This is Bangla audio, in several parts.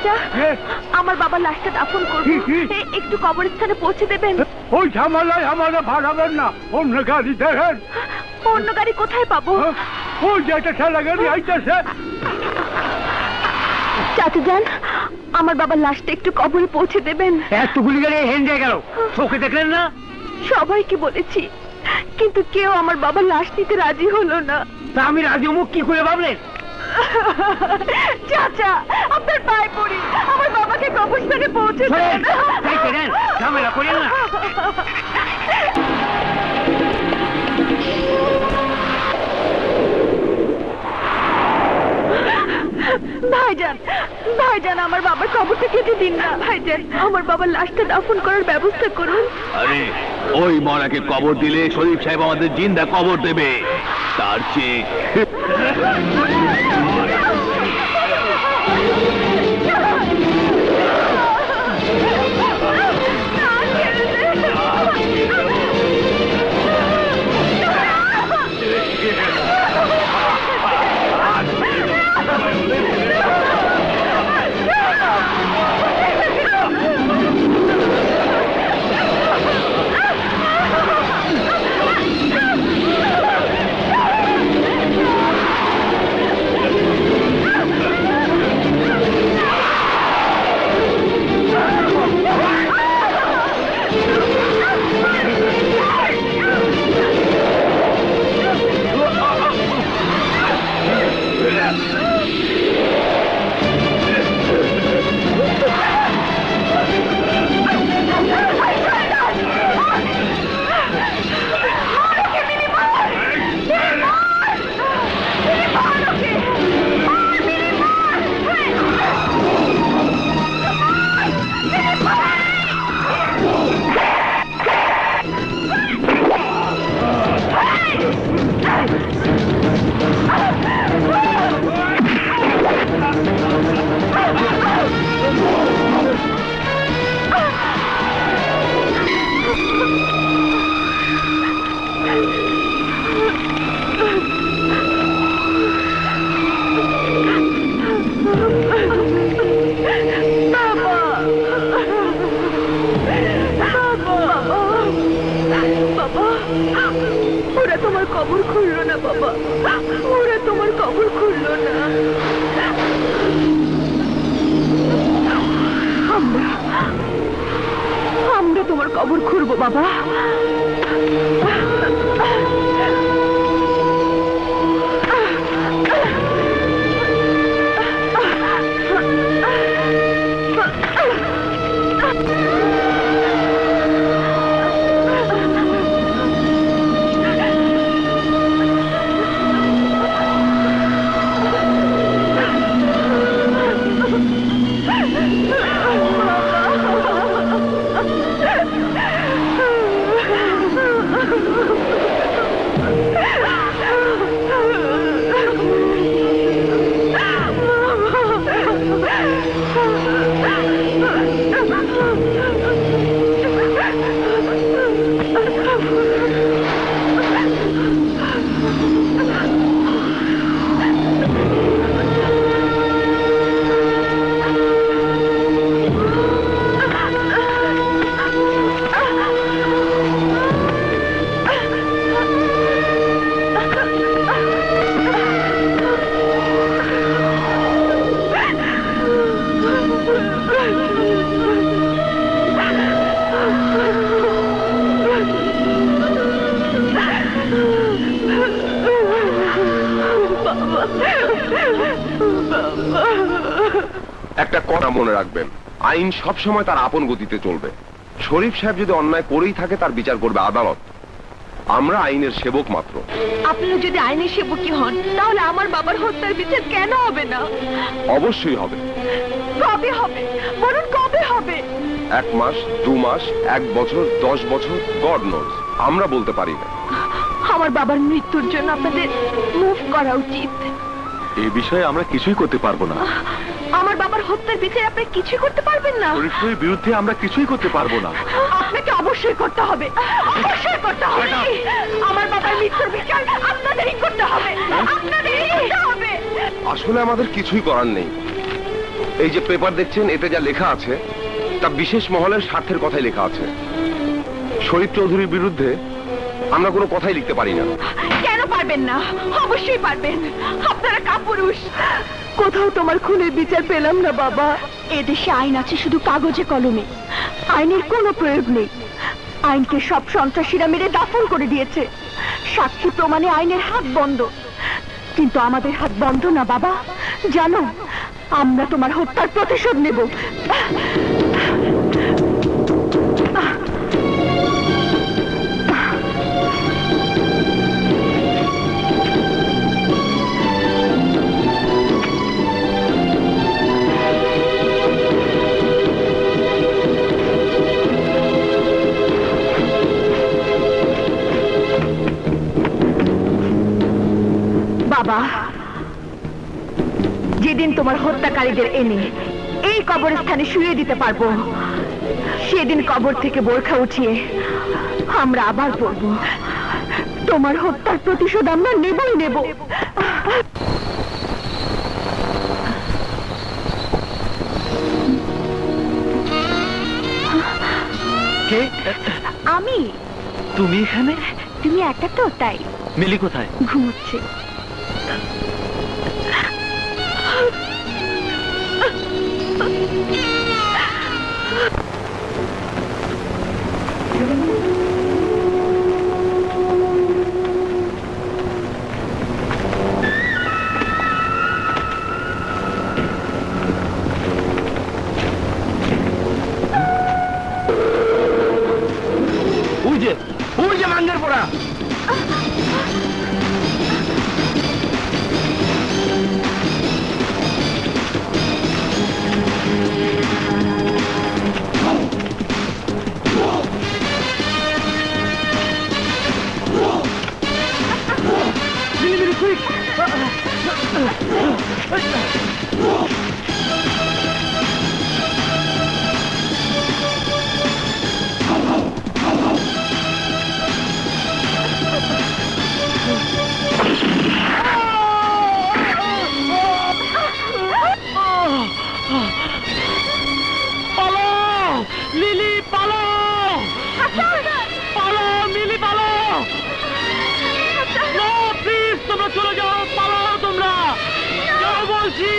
চাচা, আমার বাবার লাশটা দাফন করবো, একটু কবরস্থানে পৌঁছে দেবেন? ওই ঝামেলায় আমাদের ভাড়াবেন না, অন্য গাড়ি দেখেন। অন্য গাড়ি কোথায় পাবো? ওই যে একটা ঠেলা গাড়ি আইতেছে। চাচা যান, আমার বাবার লাশটা একটু কবরে পৌঁছে দেবেন। এতগুলি গাড়ি হেঁটে গেল, চোখে দেখলেন না? সবাইকে বলেছি, কিন্তু কেউ আমার বাবার লাশ নিতে রাজি হলো না। তা আমি রাজি মুখ কি করে ভাবলেন? চাচা, আপনার পায়ে পড়ি, আমার বাবাকে কবরস্থানে পৌঁছে দেন। ঝামেলা করেন না। ভাইজান, ভাইজান, আমার বাবার কবরটা কেটে দিন না। ভাইজান, আমার বাবার লাশটা দাফন করার ব্যবস্থা করুন। আরে ওই মরাকে কবর দিলে শরীফ সাহেব আমাদের জিন্দা কবর দেবে, তার চেয়ে ওরা তোমার কবর খুললো না বাবা, ওরা তোমার কবর খুললো না। আমরা তোমার কবর খুঁড়বো বাবা। একটা কথা মনে রাখবেন, আইন সবসময় তার আপন গতিতে চলবে। শরীফ সাহেব যদি অন্যায় করেই থাকে তার বিচার করবে আদালত। আমরা আইনের সেবক মাত্র। আপনারা যদি আইনের সেবকই হন, তাহলে আমার বাবার হত্যার বিচার কেন হবে না? অবশ্যই হবে। কবে হবে বলুন, কবে হবে? 1 মাস, 2 মাস, 1 বছর, 10 বছর, গড নোজ, আমরা বলতে পারি না। আমার বাবার মৃত্যুর জন্য আপনাদের মুভ করা উচিত। এই বিষয়ে আমরা কিছুই করতে পারবো না। আমার বাবার হত্যার বিচার আপনি কিছুই করতে পারবেন না? শরীফের বিরুদ্ধে আমরা কিছুই করতে পারবো না। আপনাকে অবশ্যই করতে হবে, অবশ্যই করতে হবে। আমার বাবার মৃত্যুর বিচার আপনাদেরই করতে হবে, আপনাদেরই করতে হবে। আসলে আমাদের কিছুই করার নেই। এই যে পেপার দেখছেন, এতে যা লেখা আছে তা বিশেষ মহলের স্বার্থের কথাই লেখা আছে। শরীফ চৌধুরীর বিরুদ্ধে আমরা কোনো কথাই লিখতে পারি না। কেন পারবেন না? অবশ্যই পারবেন, আপনারা কাপুরুষ। কোথাও তোমার খুনের বিচার পেলাম না বাবা। এদেশে আইন আছে শুধু কাগজে কলমে, আইনের কোনো প্রয়োগ নেই। আইনকে সব সন্ত্রাসীরা মেরে দাফন করে দিয়েছে। সাক্ষী প্রমাণে আইনের হাত বন্ধ, কিন্তু আমাদের হাত বন্ধ না বাবা। জানো, আমরা তোমার হত্যার প্রতিশোধ নেব। বাবা, যেদিন তোমার হত্যাকারীদের এনে এই কবরস্থানে শুয়ে দিতে পারবো, সেদিন কবর থেকে বোরখা উঠিয়ে আমরা আবার পড়ব। তোমার হত্যার প্রতিশোধ আমরা নেবই নেব। কে? আমি। তুমি এখানে? তুমি একা তো, তাই। মিলি কোথায়? ঘুমোচ্ছে। ওই যে মাঙ্গের পোড়া। লিলি পালাও! পালাও মিলি, পালাও! না প্লিজ, তোমরা চলে যাও, পালাও তোমরা, যাও বলছি।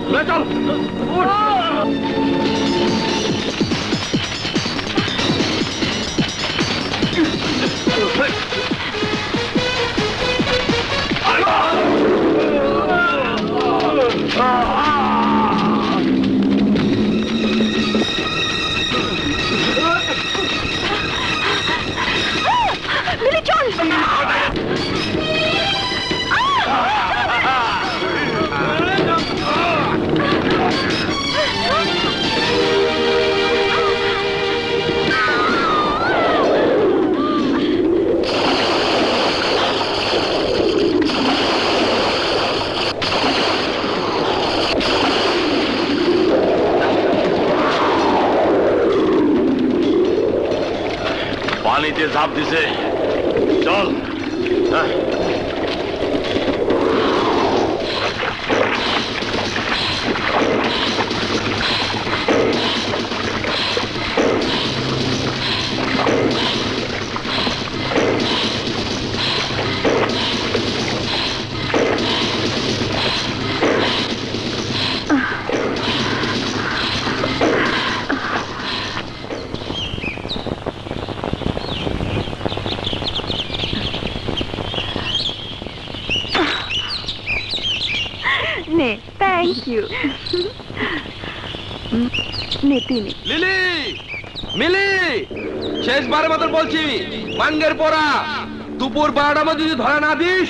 চল মিলি, চল। পানিতে ঝাঁপ দিছে, চল। নে, থ্যাংক ইউ। নে তুই নে। লিলি, মিলি, শেষবারের মতন বলছি, মাঙ্গের পোড়া দুপুর 12টার মধ্যে যদি ধরা না দিস,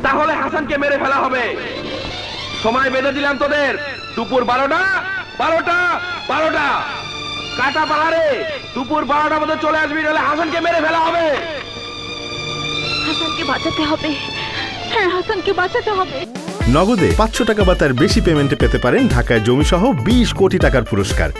তাহলে হাসানকে মেরে ফেলা হবে। সময় বেঁধে দিলাম তোদের, দুপুর 12টা 12টা 12টা। কাটা পাহাড়ে দুপুর 12টার মধ্যে চলে আসবি, নাহলে হাসানকে মেরে ফেলা হবে। হাসানকে বাঁচাতে হবে। হ্যাঁ, হাসানকে বাঁচাতে হবে। নগদে 500 টাকা বা তার বেশি পেমেন্টে পেতে পারেন ঢাকায় জমিসহ 20 কোটি টাকার পুরস্কার।